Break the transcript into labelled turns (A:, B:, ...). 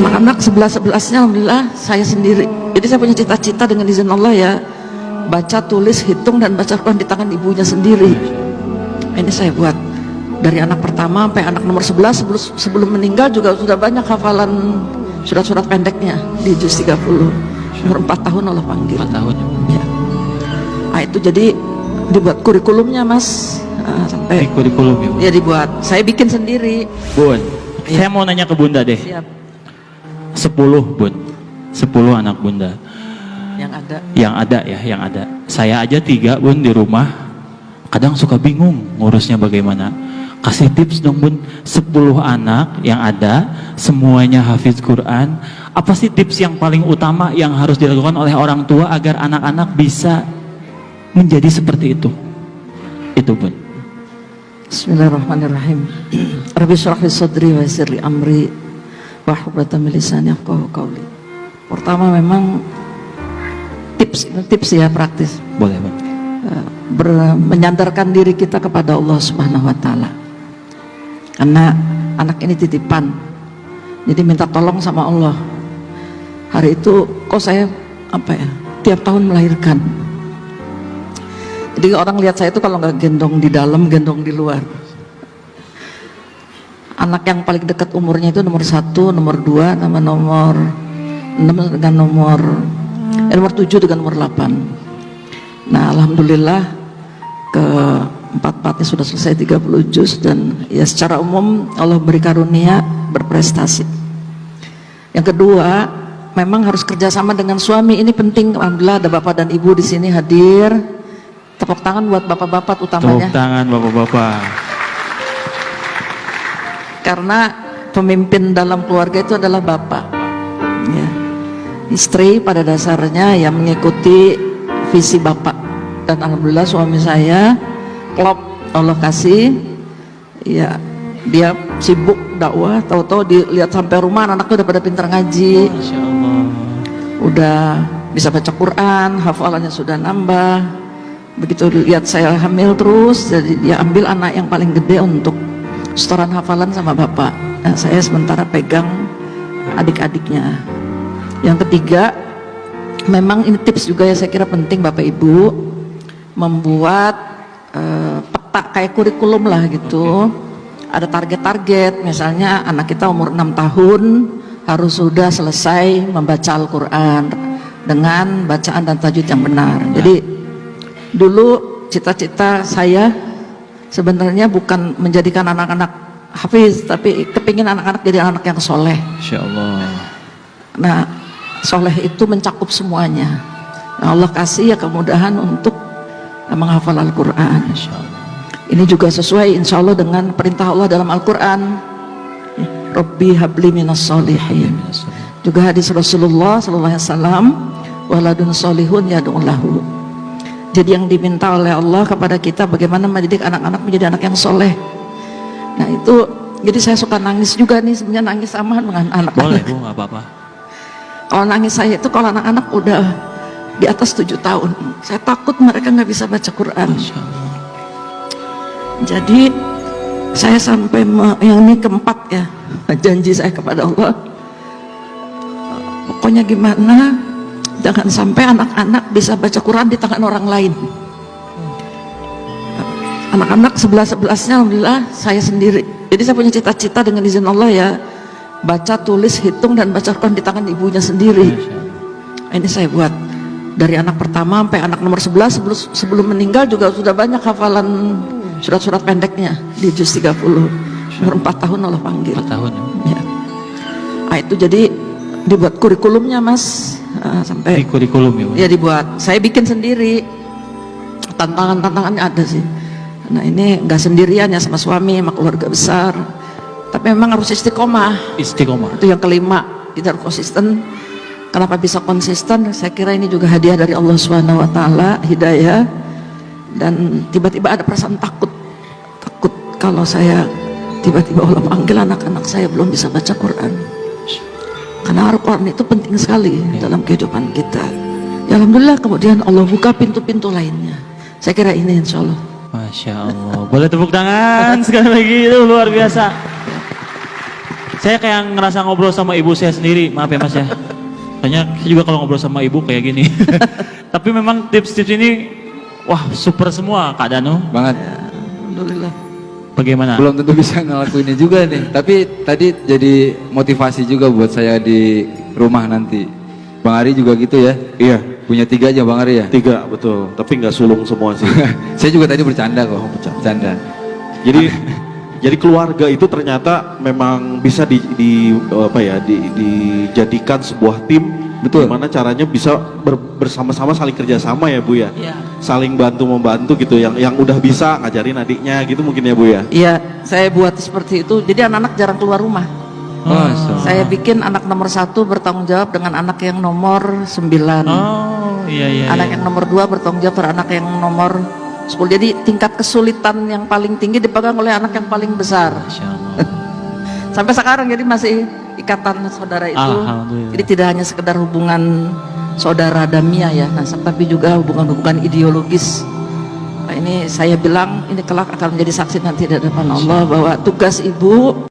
A: Anak-anak 11-11-nya alhamdulillah saya sendiri. Jadi saya punya cita-cita dengan izin Allah ya, baca, tulis, hitung dan baca Quran di tangan ibunya sendiri. Ini saya buat dari anak pertama sampai anak nomor 11. Sebelum meninggal juga sudah banyak hafalan surat-surat pendeknya di juz 30. Umur 4 tahun Allah panggil.
B: 4 tahun
A: ya. Nah, itu jadi dibuat kurikulumnya Mas. Sampai
B: kurikulum ya, Bu?
A: Ya dibuat, saya bikin sendiri.
B: Bun, saya mau nanya ke Bunda deh.
A: Siap.
B: 10 Bun, 10 anak Bunda yang ada. Saya aja 3 Bun di rumah, kadang suka bingung ngurusnya bagaimana. Kasih tips dong Bun, 10 anak yang ada, semuanya hafiz Quran. Apa sih tips yang paling utama yang harus dilakukan oleh orang tua agar anak-anak bisa menjadi seperti itu? Itu Bun.
A: Bismillahirrahmanirrahim. Rabbi shrah li sadri wa yassir li amri wahlul 'uqdatam min lisani yafqahu qawli. Pertama memang tips ya, praktis.
B: Boleh Bun.
A: Menyandarkan diri kita kepada Allah Subhanahu wa taala. Karena anak ini titipan. Jadi minta tolong sama Allah. Hari itu kok saya tiap tahun melahirkan. Jadi orang lihat saya itu kalau nggak gendong di dalam, gendong di luar. Anak yang paling dekat umurnya itu nomor 1, nomor 2, nama nomor 6 dengan nomor 7 dengan nomor 8. Nah alhamdulillah keempat-empatnya sudah selesai 30 juz dan ya secara umum Allah beri karunia berprestasi. Yang kedua, memang harus kerjasama dengan suami, ini penting. Alhamdulillah ada bapak dan ibu di sini hadir. Tepuk tangan buat bapak-bapak utamanya.
B: Tepuk tangan bapak-bapak.
A: Karena pemimpin dalam keluarga itu adalah bapak. Ya. Istri pada dasarnya yang mengikuti visi bapak. Dan alhamdulillah suami saya klop, Allah kasih. Ya, dia sibuk dakwah, tahu-tahu dilihat sampai rumah anak-anaknya udah pada pintar ngaji.
B: Masya Allah.
A: Udah bisa baca Quran, hafalannya sudah nambah. Begitu lihat saya hamil terus, jadi dia ambil anak yang paling gede untuk setoran hafalan sama bapak. Nah, saya sementara pegang adik-adiknya. Yang ketiga, memang ini tips juga ya, saya kira penting Bapak Ibu membuat peta kayak kurikulum lah gitu. Ada target-target, misalnya anak kita umur 6 tahun harus sudah selesai membaca Al-Quran dengan bacaan dan tajwid yang benar. Jadi dulu cita-cita saya sebenarnya bukan menjadikan anak-anak hafiz, tapi kepingin anak-anak jadi anak yang soleh.
B: Insya Allah.
A: Nah, soleh itu mencakup semuanya. Nah, Allah kasih ya kemudahan untuk menghafal Al-Quran. Ini juga sesuai insya Allah dengan perintah Allah dalam Al-Quran. Rabbi habli minas solihin. Juga hadis Rasulullah SAW, waladun solihun yad'ulahu. Jadi yang diminta oleh Allah kepada kita bagaimana mendidik anak-anak menjadi anak yang soleh. Nah itu, jadi saya suka nangis juga nih, sebenarnya nangis sama dengan anak-anak.
B: Boleh Bu, nggak apa-apa.
A: Kalau nangis saya itu kalau anak-anak udah di atas 7 tahun, saya takut mereka nggak bisa baca Quran. Jadi saya sampai yang ini keempat ya, janji saya kepada Allah, pokoknya gimana jangan sampai anak-anak bisa baca Quran di tangan orang lain. Anak-anak 11-11-nya alhamdulillah saya sendiri. Jadi saya punya cita-cita dengan izin Allah ya, baca, tulis, hitung dan baca Quran di tangan ibunya sendiri. Ini saya buat dari anak pertama sampai anak nomor 11. Sebelum meninggal juga sudah banyak hafalan surat-surat pendeknya di juz 30. Umur 4 tahun Allah panggil.
B: 4 tahun
A: ya. Nah itu jadi dibuat kurikulumnya Mas. Sampai
B: kurikulum ya Bu?
A: Ya dibuat, saya bikin sendiri. Tantangannya ada sih. Nah ini nggak sendirian ya, sama suami, sama keluarga besar. Tapi memang harus istiqomah.
B: Istiqomah.
A: Itu yang kelima, kita harus konsisten. Kenapa bisa konsisten? Saya kira ini juga hadiah dari Allah Subhanahu Wa Taala, hidayah. Dan tiba-tiba ada perasaan takut kalau saya tiba-tiba Allah panggil anak-anak saya belum bisa baca Quran. Karena Al-Quran itu penting sekali dalam kehidupan kita. Ya Alhamdulillah kemudian Allah buka pintu-pintu lainnya. Saya kira ini insya Allah.
B: Masya Allah. Boleh tepuk tangan sekali lagi, itu luar biasa. Saya kayak ngerasa ngobrol sama ibu saya sendiri, maaf ya Mas ya. Soalnya saya juga kalau ngobrol sama ibu kayak gini. Tapi memang tips-tips ini, wah super semua Kak Danu.
C: Banget.
A: Alhamdulillah.
B: Bagaimana?
C: Belum tentu bisa ngelakuinnya juga nih. Tapi tadi jadi motivasi juga buat saya di rumah nanti. Bang Ari juga gitu ya?
D: Iya,
C: Punya 3 aja Bang Ari ya?
D: 3 betul. Tapi nggak sulung semua sih.
C: Saya juga tadi bercanda kok. Bercanda.
D: Jadi jadi keluarga itu ternyata memang bisa dijadikan sebuah tim.
C: Betul.
D: Gimana caranya bisa bersama-sama saling kerjasama ya Bu ya.
A: Iya.
D: Saling bantu membantu gitu. Yang udah bisa ngajarin adiknya gitu mungkin ya Bu ya.
A: Iya, saya buat seperti itu. Jadi anak-anak jarang keluar rumah. Saya bikin anak nomor 1 bertanggung jawab dengan anak yang nomor 9.
B: Oh iya.
A: Anak yang nomor 2 bertanggung jawab dengan anak yang nomor 10. Jadi tingkat kesulitan yang paling tinggi dipegang oleh anak yang paling besar.
B: Masya Allah.
A: Sampai sekarang jadi masih ikatan saudara itu.
B: Alhamdulillah.
A: Jadi tidak hanya sekedar hubungan saudara damia ya, nah, tapi juga hubungan-hubungan ideologis. Nah, ini saya bilang ini kelak akan menjadi saksi nanti di hadapan Allah bahwa tugas ibu